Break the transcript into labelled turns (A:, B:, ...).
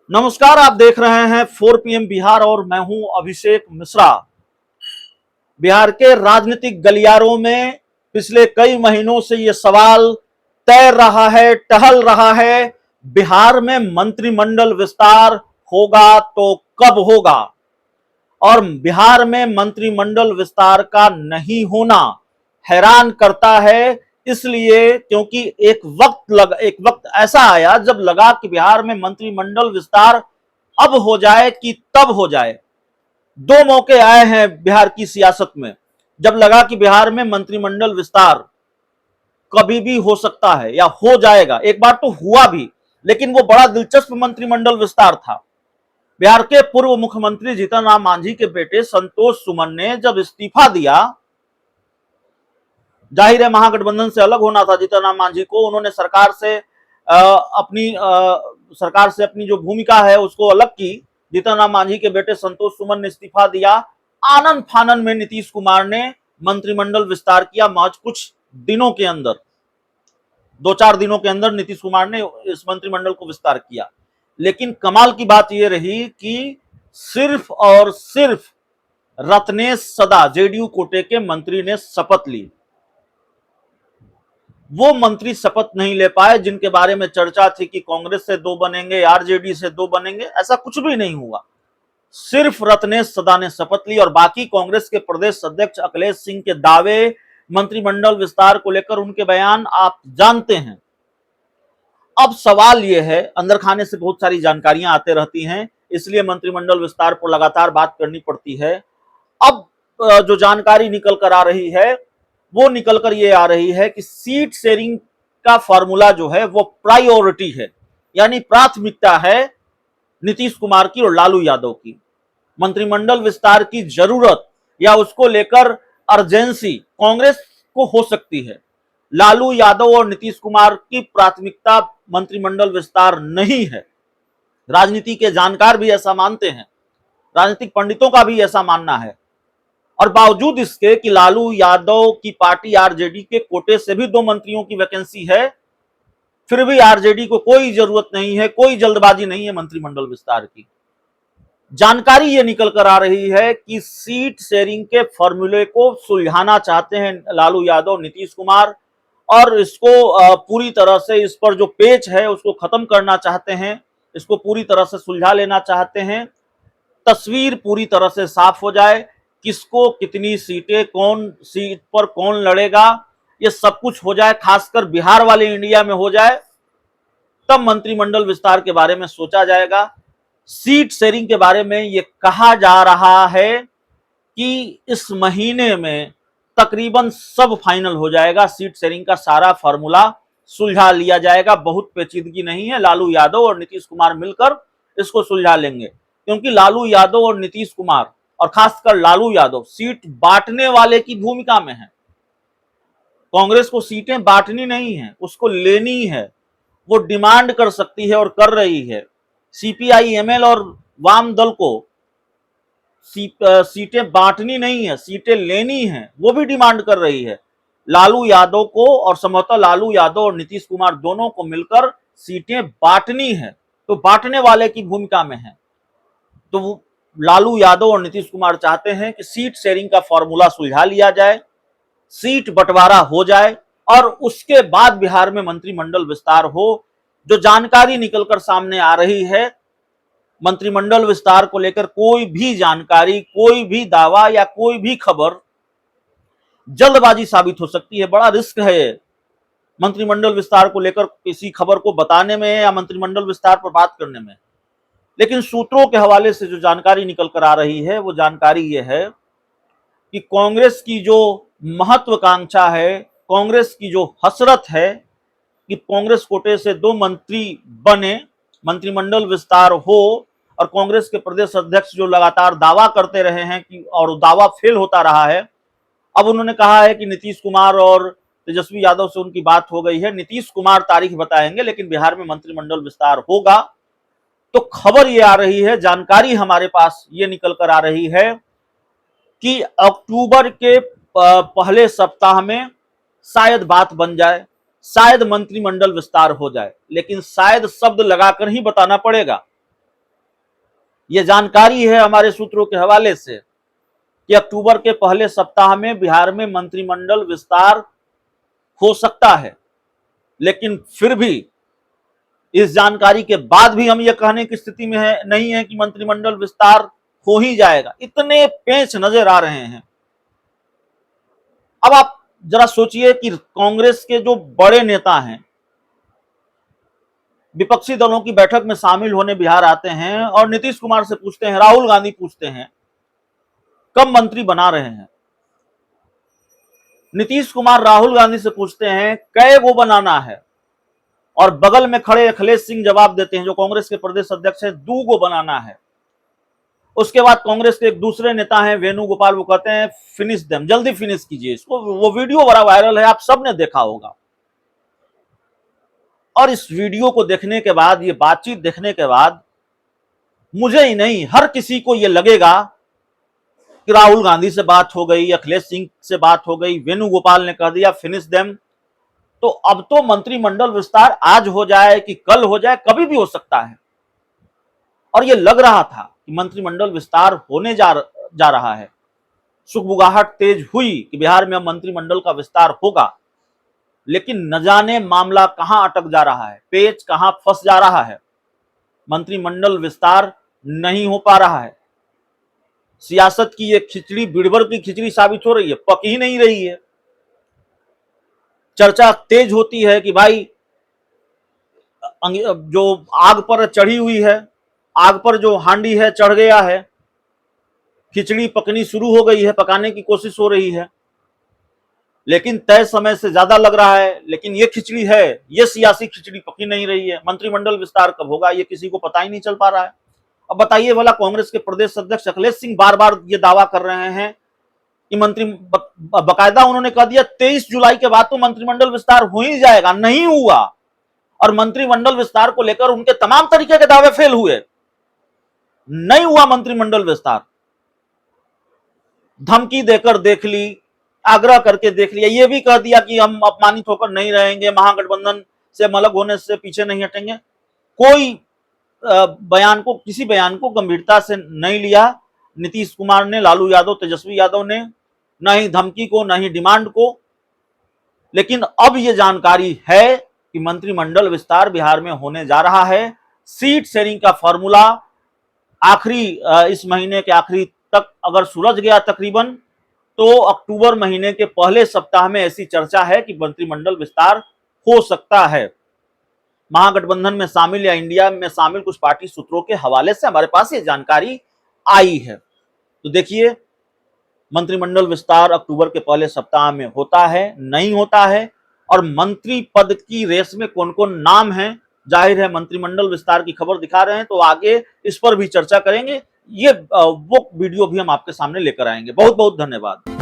A: नमस्कार, आप देख रहे हैं 4 PM बिहार और मैं हूं अभिषेक मिश्रा। बिहार के राजनीतिक गलियारों में पिछले कई महीनों से यह सवाल तैर रहा है, टहल रहा है, बिहार में मंत्रिमंडल विस्तार होगा तो कब होगा। और बिहार में मंत्रिमंडल विस्तार का नहीं होना हैरान करता है, इसलिए क्योंकि एक वक्त ऐसा आया जब लगा कि बिहार में मंत्रिमंडल विस्तार अब हो जाए कि तब हो जाए। दो मौके आए हैं बिहार की सियासत में जब लगा कि बिहार में मंत्रिमंडल विस्तार कभी भी हो सकता है या हो जाएगा। एक बार तो हुआ भी, लेकिन वो बड़ा दिलचस्प मंत्रिमंडल विस्तार था। बिहार के पूर्व मुख्यमंत्री जीतन राम मांझी के बेटे संतोष सुमन ने जब इस्तीफा दिया, जाहिर है महागठबंधन से अलग होना था जीतन राम मांझी को। उन्होंने सरकार से अपनी जो भूमिका है उसको अलग की। जीतन राम मांझी के बेटे संतोष सुमन ने इस्तीफा दिया। आनन फानन में नीतीश कुमार ने मंत्रिमंडल विस्तार किया। महज कुछ दिनों के अंदर, 2-4 दिनों के अंदर नीतीश कुमार ने इस मंत्रिमंडल को विस्तार किया। लेकिन कमाल की बात यह रही कि सिर्फ और सिर्फ रत्नेश सदा जेडीयू कोटे के मंत्री ने शपथ ली। वो मंत्री शपथ नहीं ले पाए जिनके बारे में चर्चा थी कि कांग्रेस से 2 बनेंगे, आरजेडी से 2 बनेंगे। ऐसा कुछ भी नहीं हुआ। सिर्फ रत्नेश सदा ने शपथ ली और बाकी कांग्रेस के प्रदेश अध्यक्ष अखिलेश सिंह के दावे, मंत्रिमंडल विस्तार को लेकर उनके बयान आप जानते हैं। अब सवाल यह है, अंदर खाने से बहुत सारी जानकारियां आते रहती हैं, इसलिए मंत्रिमंडल विस्तार पर लगातार बात करनी पड़ती है। अब जो जानकारी निकल कर आ रही है वो निकल कर ये आ रही है कि सीट शेयरिंग का फॉर्मूला जो है वो प्रायोरिटी है, यानी प्राथमिकता है नीतीश कुमार की और लालू यादव की। मंत्रिमंडल विस्तार की जरूरत या उसको लेकर अर्जेंसी कांग्रेस को हो सकती है। लालू यादव और नीतीश कुमार की प्राथमिकता मंत्रिमंडल विस्तार नहीं है। राजनीति के जानकार भी ऐसा मानते हैं, राजनीतिक पंडितों का भी ऐसा मानना है। और बावजूद इसके कि लालू यादव की पार्टी आरजेडी के कोटे से भी 2 मंत्रियों की वैकेंसी है, फिर भी आरजेडी को कोई जरूरत नहीं है, कोई जल्दबाजी नहीं है मंत्रिमंडल विस्तार की। जानकारी ये निकल कर आ रही है कि सीट शेयरिंग के फॉर्मूले को सुलझाना चाहते हैं लालू यादव, नीतीश कुमार, और इसको पूरी तरह से, इस पर जो पेच है उसको खत्म करना चाहते हैं, इसको पूरी तरह से सुलझा लेना चाहते हैं। तस्वीर पूरी तरह से साफ हो जाए, किसको कितनी सीटें, कौन सीट पर कौन लड़ेगा, ये सब कुछ हो जाए, खासकर बिहार वाले इंडिया में हो जाए, तब मंत्रिमंडल विस्तार के बारे में सोचा जाएगा। सीट शेयरिंग के बारे में यह कहा जा रहा है कि इस महीने में तकरीबन सब फाइनल हो जाएगा। सीट शेयरिंग का सारा फॉर्मूला सुलझा लिया जाएगा। बहुत पेचीदगी नहीं है, लालू यादव और नीतीश कुमार मिलकर इसको सुलझा लेंगे। क्योंकि लालू यादव और नीतीश कुमार, और खासकर लालू यादव, सीट बांटने वाले की भूमिका में है। कांग्रेस को सीटें बांटनी नहीं है, उसको लेनी है। वो डिमांड कर सकती है और कर रही है। सीपीआई एमएल और वाम दल को सीटें बांटनी नहीं है, सीटें लेनी है, वो भी डिमांड कर रही है। लालू यादव को और संभवतः लालू यादव और नीतीश कुमार दोनों को मिलकर सीटें बांटनी है, तो बांटने वाले की भूमिका में है। तो लालू यादव और नीतीश कुमार चाहते हैं कि सीट शेयरिंग का फॉर्मूला सुलझा लिया जाए, सीट बंटवारा हो जाए और उसके बाद बिहार में मंत्रिमंडल विस्तार हो। जो जानकारी निकलकर सामने आ रही है, मंत्रिमंडल विस्तार को लेकर कोई भी जानकारी, कोई भी दावा या कोई भी खबर जल्दबाजी साबित हो सकती है। बड़ा रिस्क है मंत्रिमंडल विस्तार को लेकर किसी खबर को बताने में या मंत्रिमंडल विस्तार पर बात करने में। लेकिन सूत्रों के हवाले से जो जानकारी निकल कर आ रही है वो जानकारी यह है कि कांग्रेस की जो महत्वाकांक्षा है, कांग्रेस की जो हसरत है कि कांग्रेस कोटे से 2 मंत्री बने, मंत्रिमंडल विस्तार हो, और कांग्रेस के प्रदेश अध्यक्ष जो लगातार दावा करते रहे हैं कि, और दावा फेल होता रहा है, अब उन्होंने कहा है कि नीतीश कुमार और तेजस्वी यादव से उनकी बात हो गई है, नीतीश कुमार तारीख बताएंगे, लेकिन बिहार में मंत्रिमंडल विस्तार होगा। तो खबर ये आ रही है, जानकारी हमारे पास ये निकल कर आ रही है कि अक्टूबर के पहले सप्ताह में शायद बात बन जाए, शायद मंत्रिमंडल विस्तार हो जाए। लेकिन शायद शब्द लगाकर ही बताना पड़ेगा, यह जानकारी है हमारे सूत्रों के हवाले से कि अक्टूबर के पहले सप्ताह में बिहार में मंत्रिमंडल विस्तार हो सकता है। लेकिन फिर भी इस जानकारी के बाद भी हम यह कहने की स्थिति में नहीं है कि मंत्रिमंडल विस्तार हो ही जाएगा। इतने पेंच नजर आ रहे हैं। अब आप जरा सोचिए कि कांग्रेस के जो बड़े नेता हैं, विपक्षी दलों की बैठक में शामिल होने बिहार आते हैं और नीतीश कुमार से पूछते हैं, राहुल गांधी पूछते हैं कब मंत्री बना रहे हैं। नीतीश कुमार राहुल गांधी से पूछते हैं कै वो बनाना है, और बगल में खड़े अखिलेश सिंह जवाब देते हैं, जो कांग्रेस के प्रदेश अध्यक्ष हैं, 2 गो बनाना है। उसके बाद कांग्रेस के एक दूसरे नेता हैं वेणुगोपाल, वो कहते हैं फिनिश देम, जल्दी फिनिश कीजिए इसको। वो वीडियो बड़ा वायरल है, आप सबने देखा होगा। और इस वीडियो को देखने के बाद, ये बातचीत देखने के बाद मुझे ही नहीं, हर किसी को यह लगेगा कि राहुल गांधी से बात हो गई, अखिलेश सिंह से बात हो गई, वेणुगोपाल ने कह दिया फिनिश देम, तो अब तो मंत्रिमंडल विस्तार आज हो जाए कि कल हो जाए, कभी भी हो सकता है। और यह लग रहा था कि मंत्रिमंडल विस्तार होने जा रहा है। सुगबुगाहट तेज हुई कि बिहार में अब मंत्रिमंडल का विस्तार होगा, लेकिन न जाने मामला कहां अटक जा रहा है, पेच कहां फंस जा रहा है। मंत्रिमंडल विस्तार नहीं हो पा रहा है। सियासत की ये खिचड़ी बिड़बर की खिचड़ी साबित हो रही है, पक ही नहीं रही है। चर्चा तेज होती है कि भाई जो आग पर चढ़ी हुई है, आग पर जो हांडी है चढ़ गया है, खिचड़ी पकनी शुरू हो गई है, पकाने की कोशिश हो रही है, लेकिन तय समय से ज्यादा लग रहा है। लेकिन ये खिचड़ी है, ये सियासी खिचड़ी पकी नहीं रही है। मंत्रिमंडल विस्तार कब होगा ये किसी को पता ही नहीं चल पा रहा है। अब बताइए भला, कांग्रेस के प्रदेश अध्यक्ष अखिलेश सिंह बार बार ये दावा कर रहे हैं कि बकायदा उन्होंने कह दिया 23 जुलाई के बाद तो मंत्रिमंडल विस्तार हो ही जाएगा, नहीं हुआ। और मंत्रिमंडल विस्तार को लेकर उनके तमाम तरीके के दावे फेल हुए, नहीं हुआ मंत्रिमंडल विस्तार। धमकी देकर देख ली, आग्रह करके देख लिया, यह भी कह दिया कि हम अपमानित होकर नहीं रहेंगे, महागठबंधन से अलग होने से पीछे नहीं हटेंगे। कोई किसी बयान को गंभीरता से नहीं लिया नीतीश कुमार ने, लालू यादव, तेजस्वी यादव ने, न ही धमकी को, न ही डिमांड को। लेकिन अब यह जानकारी है कि मंत्रिमंडल विस्तार बिहार में होने जा रहा है। सीट शेयरिंग का फॉर्मूला आखिरी इस महीने के आखिरी तक अगर सुलझ गया तकरीबन, तो अक्टूबर महीने के पहले सप्ताह में ऐसी चर्चा है कि मंत्रिमंडल विस्तार हो सकता है। महागठबंधन में शामिल या इंडिया में शामिल कुछ पार्टी सूत्रों के हवाले से हमारे पास ये जानकारी आई है। तो देखिए, मंत्रिमंडल विस्तार अक्टूबर के पहले सप्ताह में होता है, नहीं होता है, और मंत्री पद की रेस में कौन कौन नाम है, जाहिर है मंत्रिमंडल विस्तार की खबर दिखा रहे हैं तो आगे इस पर भी चर्चा करेंगे। ये वो वीडियो भी हम आपके सामने लेकर आएंगे। बहुत बहुत धन्यवाद।